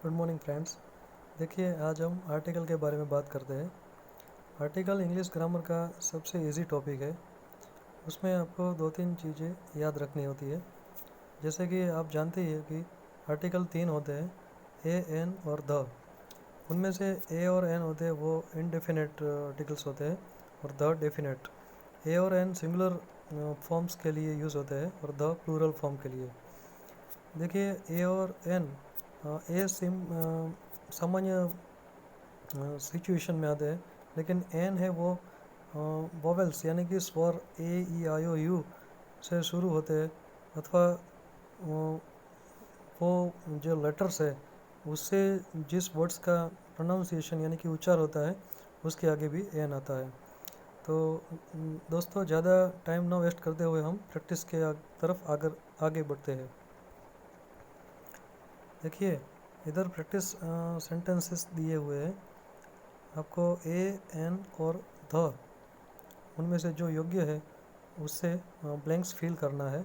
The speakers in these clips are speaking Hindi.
Good morning friends. देखिए, आज हम आर्टिकल के बारे में बात करते हैं। आर्टिकल इंग्लिश ग्रामर का सबसे इजी टॉपिक है। उसमें आपको दो तीन चीज़ें याद रखनी होती है। जैसे कि आप जानते ही हैं कि आर्टिकल तीन होते हैं, ए, एन और द। उनमें से ए और एन होते हैं वो इनडेफिनेट आर्टिकल्स होते हैं और द डेफिनेट। ए और एन सिंगुलर फॉर्म्स के लिए यूज़ होते हैं और द प्लूरल फॉर्म के लिए। देखिए, ए और एन, ए सामान्य सिचुएशन में आते हैं, लेकिन एन है वो वोवेल्स यानी कि स्वर ए, ई, आई, ओ, यू से शुरू होते हैं, अथवा वो जो लेटर्स है उससे जिस वर्ड्स का प्रोनाउंसिएशन यानी कि उच्चार होता है उसके आगे भी एन आता है। तो दोस्तों, ज़्यादा टाइम ना वेस्ट करते हुए हम प्रैक्टिस के तरफ आगे बढ़ते हैं। देखिए, इधर प्रैक्टिस सेंटेंसेस दिए हुए हैं। आपको ए, एन और द, उनमें से जो योग्य है उससे ब्लैंक्स फिल करना है।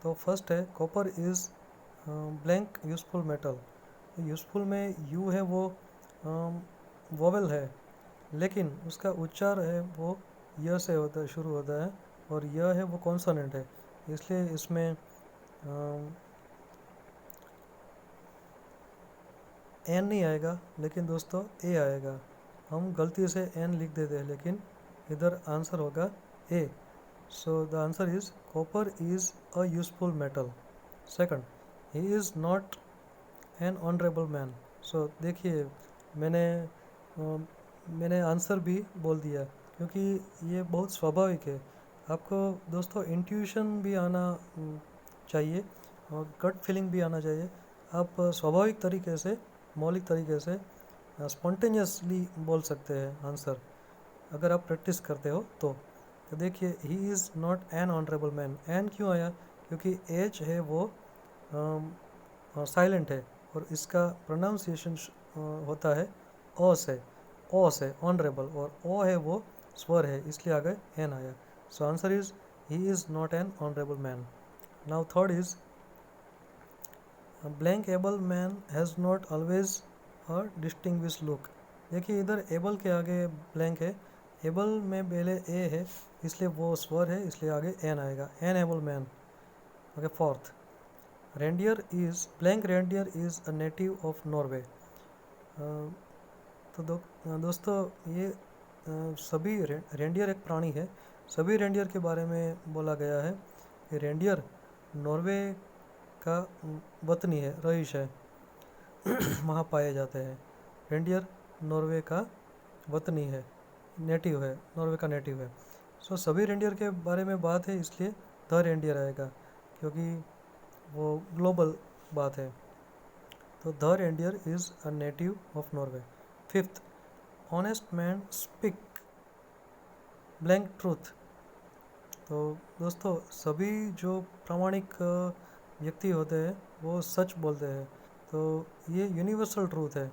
तो फर्स्ट है, copper is blank useful metal. Useful में यू है वो वोवेल है, लेकिन उसका उच्चार है वो य से शुरू होता है, और य है वो कॉन्सोनेंट है, इसलिए इसमें एन नहीं आएगा, लेकिन दोस्तों ए आएगा। हम गलती से एन लिख देते हैं, लेकिन इधर आंसर होगा ए। So the answer is copper is a useful metal. Second, he is not an honorable man. So देखिए, मैंने मैंने आंसर भी बोल दिया, क्योंकि ये बहुत स्वाभाविक है। आपको दोस्तों इंट्यूशन भी आना चाहिए और गट फीलिंग भी आना चाहिए। आप स्वाभाविक तरीके से, मौलिक तरीके से, स्पॉन्टेनियसली बोल सकते हैं आंसर, अगर आप प्रैक्टिस करते हो तो देखिए, he is not an honourable man. An क्यों आया? क्योंकि एच है वो साइलेंट है, और इसका प्रोनाउंसिएशन होता है ओ से ऑनरेबल, और ओ है वो स्वर है, इसलिए आगे एन आया। So answer is he is not an honourable man. Now third is, blank able man has not always a distinguish look. देखिए, इधर एबल के आगे ब्लैंक है, एबल में पहले ए है, इसलिए वो स्वर है, इसलिए आगे एन आएगा, an able man. Okay, fourth, reindeer is blank reindeer is a native of Norway. तो दोस्तों, ये सभी रेंडियर एक प्राणी है। सभी रेंडियर के बारे में बोला गया है कि रेंडियर नॉर्वे का वतनी है, रईस है, वहाँ पाए जाते हैं। रेंडियर नॉर्वे का वतनी है, नेटिव है, नॉर्वे का नेटिव है। सो सभी रेंडियर के बारे में बात है, इसलिए द रेंडियर आएगा, क्योंकि वो ग्लोबल बात है। तो the reindeer is a native of Norway. Fifth, honest man speak blank truth. तो दोस्तों, सभी जो प्रामाणिक व्यक्ति होते हैं वो सच बोलते हैं, तो ये यूनिवर्सल ट्रूथ है।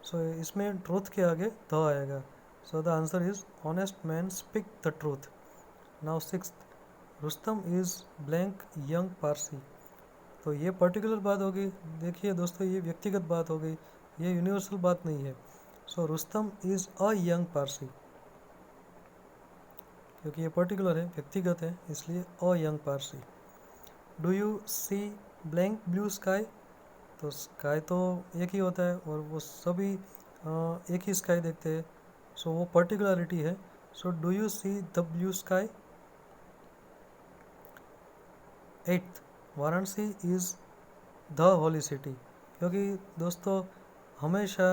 सो इसमें ट्रूथ के आगे द आएगा। So the answer is honest man speak the truth. Now sixth, Rustam is blank young Parsi. तो ये पर्टिकुलर बात होगी। देखिए दोस्तों, ये व्यक्तिगत बात हो गई, ये यूनिवर्सल बात नहीं है। So Rustam is a young Parsi, क्योंकि ये पर्टिकुलर है, व्यक्तिगत है, इसलिए a young Parsi. Do you see blank blue sky. तो स्काई तो एक ही होता है, और वो सभी एक ही स्काई देखते हैं, सो वो पर्टिकुलरिटी है। So do you see the blue sky. Eighth, Varanasi is the holy city. क्योंकि दोस्तों, हमेशा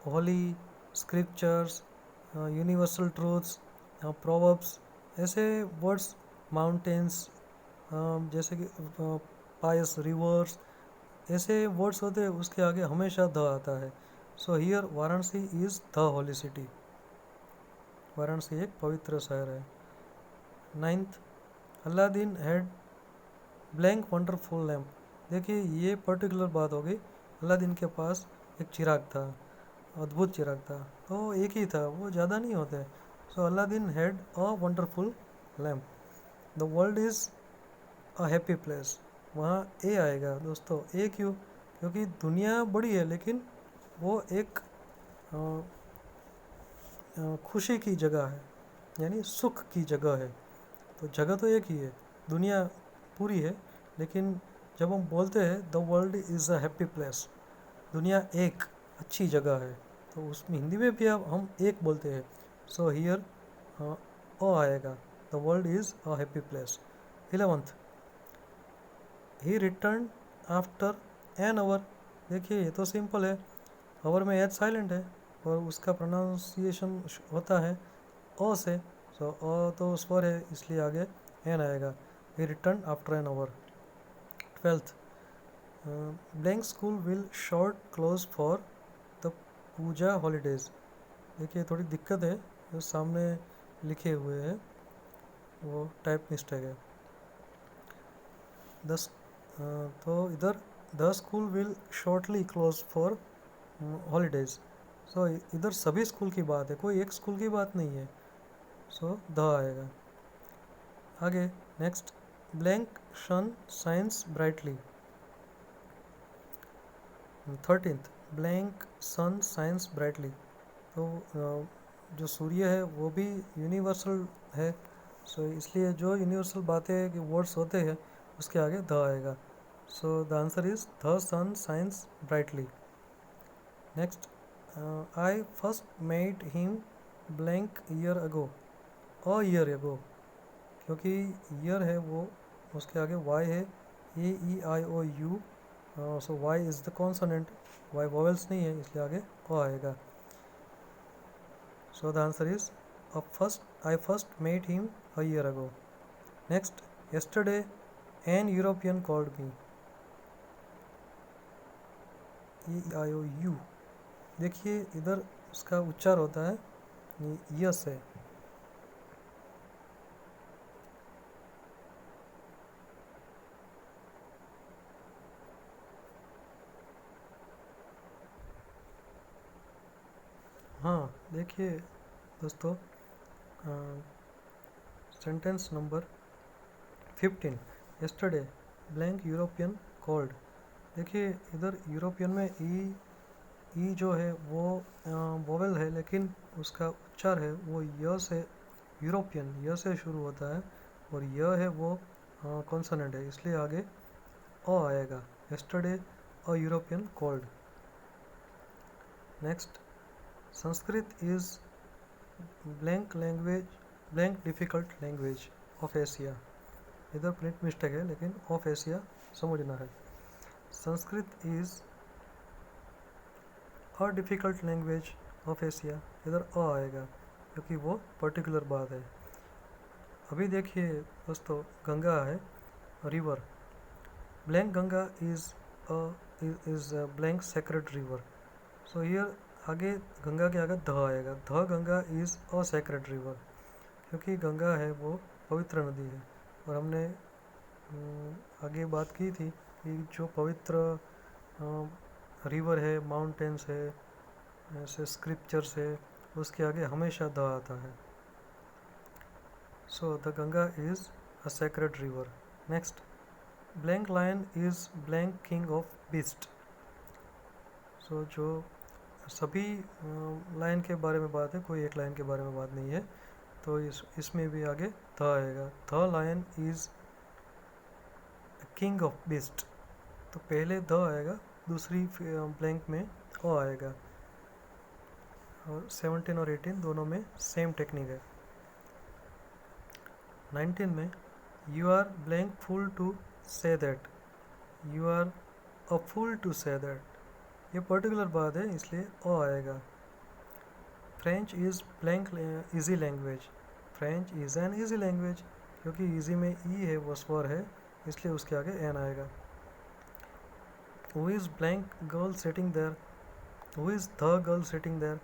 Holi, scriptures, universal truths, proverbs, ऐसे वर्ड्स, माउंटेन्स, जैसे कि पायस रिवर्स, ऐसे वर्ड्स होते हैं, उसके आगे हमेशा द आता है। So here Varanasi is the holy city. Varanasi एक पवित्र शहर है। Ninth, Aladdin had blank wonderful lamp. देखिए, ये पर्टिकुलर बात हो गई। अलादीन के पास एक चिराग था, अद्भुत चिराग था, तो एक ही था, वो ज़्यादा नहीं होते। So Aladdin had a wonderful lamp. The world is a happy place, वहाँ ए आएगा दोस्तों। ए क्यों? क्योंकि दुनिया बड़ी है लेकिन वो एक खुशी की जगह है, यानी सुख की जगह है। तो जगह तो एक ही है, दुनिया पूरी है, लेकिन जब हम बोलते हैं the world is a happy place, दुनिया एक अच्छी जगह है, तो उसमें हिंदी में भी अब हम एक बोलते हैं। सो हियर ओ आएगा, the world is a happy place. 11th, he return after an our. देखिए ये तो सिंपल है, आवर में एच साइलेंट है और उसका प्रोनाउंसिएशन होता है ओ से। सो ओ तो स्वर है इसलिए आगे एन आएगा। He return after an hour. 12th, blank school will short close for the puja holidays. देखिए थोड़ी दिक्कत है, जो सामने लिखे हुए हैं वो टाइप मिस्टेक है। दस तो इधर the school will shortly close for holidays. So इधर सभी स्कूल की बात है, कोई एक स्कूल की बात नहीं है। सो द आएगा। आगे next, blank sun shines brightly. 13th, blank sun shines brightly. तो जो सूर्य है वो भी यूनिवर्सल है, सो इसलिए जो यूनिवर्सल बातें कि वर्ड्स होते हैं उसके आगे द आएगा। So the answer is the sun shines brightly. Next, I first met him blank year ago. A year ago, क्योंकि ईयर है वो उसके आगे वाई है, A E I O U. So Y is the consonant, Y vowels नहीं है इसलिए आगे ओ आएगा। So the answer is I first met him a year ago. Next, yesterday an European called me. E I O you, देखिए इधर उसका उच्चार होता है यस है। हाँ देखिए दोस्तों, sentence number 15, yesterday blank European called. देखिए इधर यूरोपियन में ई जो है वो वोवेल है, लेकिन उसका उच्चार है वो य से, यूरोपियन य से शुरू होता है और य है वो कॉन्सोनेंट है, इसलिए आगे ओ आएगा। yesterday a European called. Next, Sanskrit is blank language, blank difficult language of Asia. इधर प्रिंट मिस्टेक है लेकिन ऑफ एशिया समझना है। Sanskrit is a difficult language of Asia, इधर अ आएगा क्योंकि वो पर्टिकुलर बात है। अभी देखिए दोस्तों, गंगा है river, blank Ganga is blank sacred river. So here आगे गंगा के आगे ध आएगा, ध Ganga is a sacred river, क्योंकि गंगा है वो पवित्र नदी है। और हमने आगे बात की थी कि जो पवित्र रिवर है, माउंटेन्स है, ऐसे स्क्रिप्चर्स है, उसके आगे हमेशा द आता है। So the Ganga is a sacred river. Next, blank lion is blank king of beast. So जो सभी लायन के बारे में बात है, कोई एक लायन के बारे में बात नहीं है, तो इसमें भी आगे द आएगा। The lion is king of beast, तो पहले द आएगा, दूसरी ब्लैंक में ओ आएगा। और 17 और 18 दोनों में सेम टेक्निक है। 19 में you are blank fool to say that, you are a fool to say that, ये पर्टिकुलर बात है इसलिए ओ आएगा। French is blank easy language, French is an easy language, क्योंकि ईजी में ई है वो स्वर है इसलिए उसके आगे एन आएगा। Who is blank girl sitting there, who is the girl sitting there,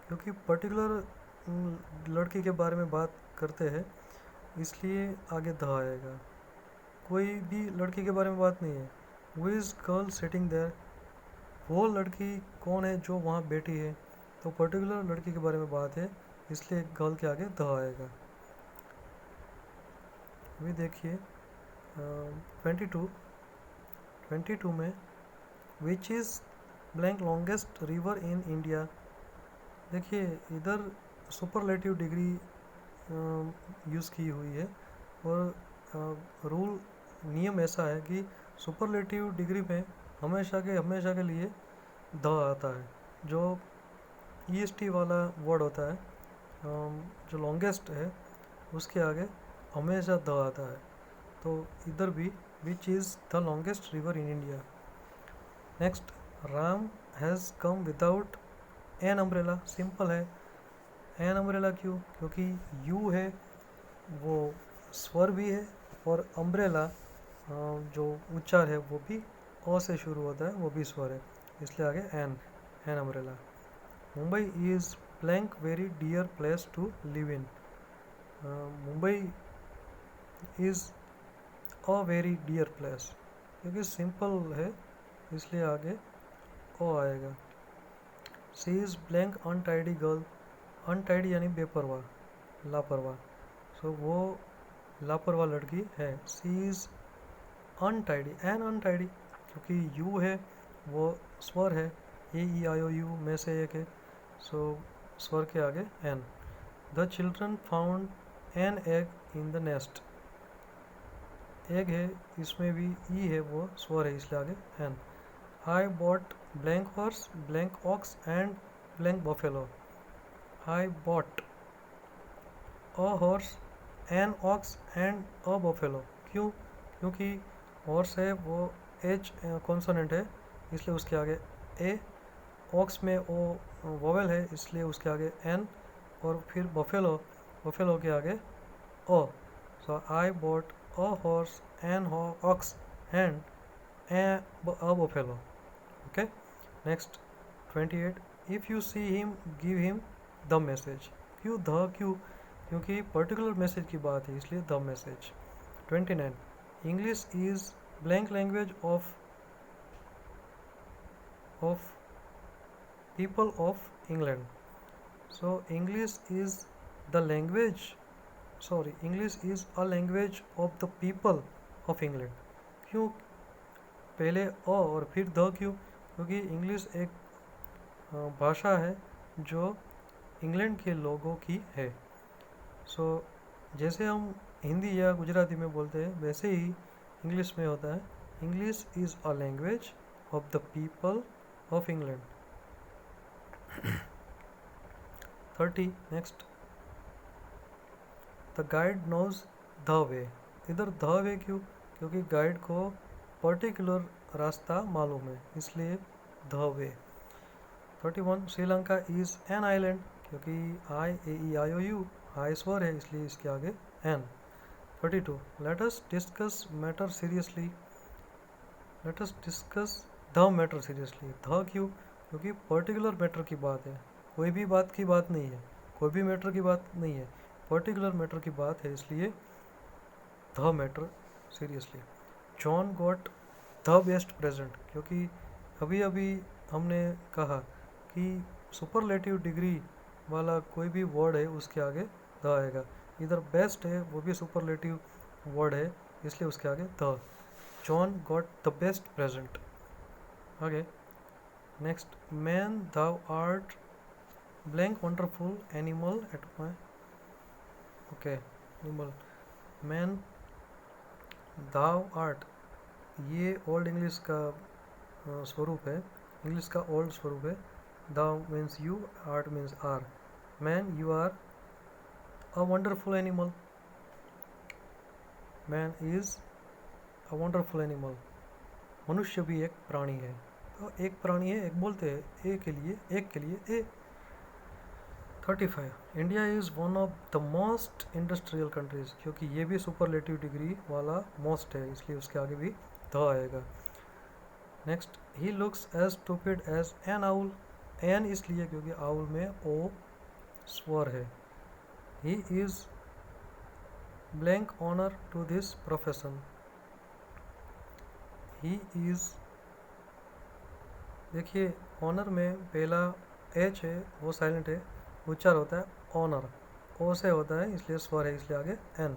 क्योंकि पर्टिकुलर लड़की के बारे में बात करते हैं इसलिए आगे द आएगा। कोई भी लड़की के बारे में बात नहीं है। Who is girl sitting there, वो लड़की कौन है जो वहाँ बैठी है, तो पर्टिकुलर लड़की के बारे में बात है इसलिए गर्ल के आगे द आएगा। अभी देखिए 22 में which is blank longest river in India. देखिए इधर सुपरलेटिव डिग्री यूज़ की हुई है और रूल नियम ऐसा है कि सुपरलेटिव डिग्री में हमेशा के लिए द आता है। जो ईएसटी वाला वर्ड होता है जो लॉन्गेस्ट है उसके आगे हमेशा द आता है। तो इधर भी which is the longest river in India. Next, Ram has come without an umbrella. Simple है, एन अम्ब्रेला क्यों? क्योंकि यू है वो स्वर भी है और अम्ब्रेला जो उच्चार है वो भी अ से शुरू होता है, वो भी स्वर है, इसलिए आगे an umbrella. Mumbai is blank very dear place to live in. Mumbai is a very dear place, क्योंकि सिंपल है इसलिए आगे ओ आएगा। She is blank untidy girl. Untidy यानी बेपरवाह, लापरवाह, सो वो लापरवाह लड़की है। She is untidy, an untidy, क्योंकि यू है वो स्वर है, A E I O you में से एक है, सो स्वर के आगे an. The children found an egg in the nest. Egg है इसमें भी ई है वो स्वर है इसलिए आगे an. I bought blank horse, blank ox and blank buffalo. I bought a horse, an ox and a buffalo. क्यों? क्योंकि हॉर्स है वो एच कॉन्सोनेंट है इसलिए उसके आगे ए, ऑक्स में ओ वोवेल है इसलिए उसके आगे एन, और फिर बफेलो के आगे O. So I bought a horse, an ox and a buffalo. Okay, next 28, if you see him give him the message. क्यों द? क्यों? क्योंकि पर्टिकुलर मैसेज की बात है इसलिए the message. 29, English is blank language of people of England. So English is the language, sorry, English is a language of the people of England. क्यों पहले अ और फिर द? क्यों? क्योंकि इंग्लिश एक भाषा है जो इंग्लैंड के लोगों की है। सो जैसे हम हिंदी या गुजराती में बोलते हैं वैसे ही इंग्लिश में होता है, English is a language of the people of England. 30, next, the guide knows the way. इधर द वे क्यों? क्योंकि गाइड को पर्टिकुलर रास्ता मालूम है इसलिए the way. 31, Sri Lanka is an island, क्योंकि आई ए ई आई ओ यू आई स्वर है इसलिए इसके आगे an. 32, let us discuss matter seriously. Let us discuss the matter seriously. The क्यों? क्योंकि पर्टिकुलर मैटर की बात है, कोई भी बात की बात नहीं है, कोई भी मैटर की बात नहीं है, पर्टिकुलर मैटर की बात है इसलिए the matter seriously. John got the best present, क्योंकि अभी अभी हमने कहा कि सुपरलेटिव डिग्री वाला कोई भी वर्ड है उसके आगे द आएगा। इधर बेस्ट है वो भी सुपरलेटिव वर्ड है इसलिए उसके आगे the. John got the best present. आगे next, man thou art blank wonderful animal at my. Okay, animal, man thou art, ये ओल्ड इंग्लिश का स्वरूप है, इंग्लिश का ओल्ड स्वरूप है। Thou means you, art means are. Man you are a wonderful animal, man is a wonderful animal. मनुष्य भी एक प्राणी है, तो एक प्राणी है, एक बोलते हैं ए के लिए, एक के लिए ए। 35, India is one of the most industrial countries, क्योंकि ये भी सुपरलेटिव डिग्री वाला मोस्ट है इसलिए उसके आगे भी द आएगा। Next, he looks as stupid as an owl. An इसलिए क्योंकि आउल में ओ स्वर है। He is blank honour to this profession. He is, देखिए ऑनर में पहला एच है वो साइलेंट है, उच्चार होता है ऑनर, ओ से होता है इसलिए स्वर है इसलिए आगे an.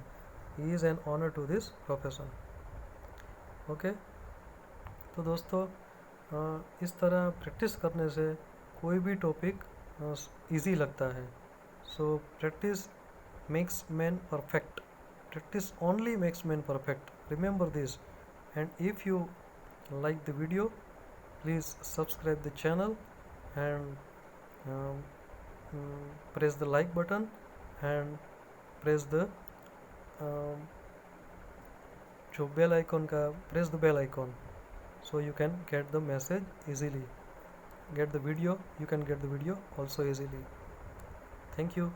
He is an honour to this profession. Okay, तो दोस्तों इस तरह प्रैक्टिस करने से कोई भी टॉपिक इजी लगता है. So practice makes man perfect. Practice only makes man perfect. Remember this. And if you like the video, please subscribe the channel and um, press the like button and press the um, जो bell icon का press the bell icon so you can get the message easily. Get the video, you can get the video also easily. Thank you.